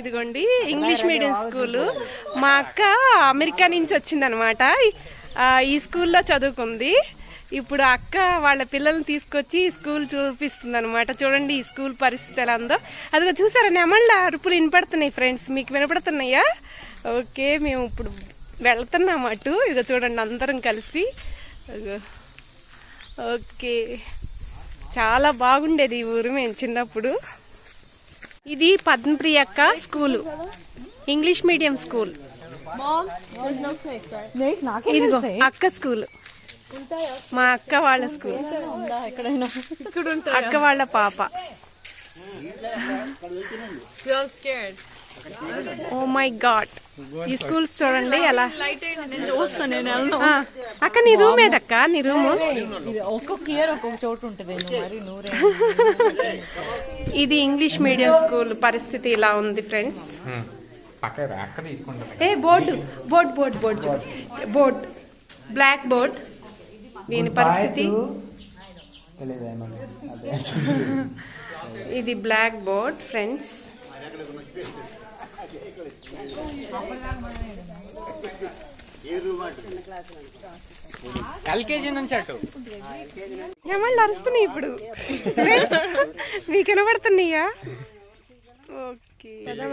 ఇదిగోండి English medium school. మా అక్క అమెరికా నుంచి వచ్చిందనమాట. ఈ స్కూల్లో చదువుకుంది. ఇప్పుడు అక్క వాళ్ళ పిల్లల్ని తీసుకొచ్చి స్కూల్ చూపిస్తుంది అనమాట. చూడండి ఈ స్కూల్ పరిస్థితి ఎలా ఉందో. అదిగో చూసారా నెమళ్ళ అరుపులు వినపడుతున్నాయి ఫ్రెండ్స్, మీకు వినపడుతున్నాయా? ఓకే, మేము ఇప్పుడు వెళ్తున్నాం అటు. ఇదిగో చూడండి అందరం కలిసి. ఓకే, చాలా బాగుండేది ఈ ఊరు మేము చిన్నప్పుడు. ఇది పద్మప్రియ అక్క స్కూలు, ఇంగ్లీష్ మీడియం స్కూల్. ఇదిగో అక్క స్కూల్, మా అక్క వాళ్ళ స్కూల్, అక్క వాళ్ళ పాప. ఓ మై గాడ్, ఈ స్కూల్స్ చూడండి ఎలా. అక్క నీ రూమ్ ఏదక్క? నీ రూము ఒక్కొక్క ఇయర్ ఒక్కొక్క చోటు ఉంటుంది. ఇది ఇంగ్లీష్ మీడియం స్కూల్ పరిస్థితి ఇలా ఉంది ఫ్రెండ్స్. ఏ board board board board board blackboard. దీని పరిస్థితి ఇది బ్లాక్ బోర్డ్ ఫ్రెండ్స్. ఎల్కేజీ నుంచి అటు ఏమన్నా అరుస్తున్నాయి ఇప్పుడు మీకు వినపడుతున్నాయా? ఓకే.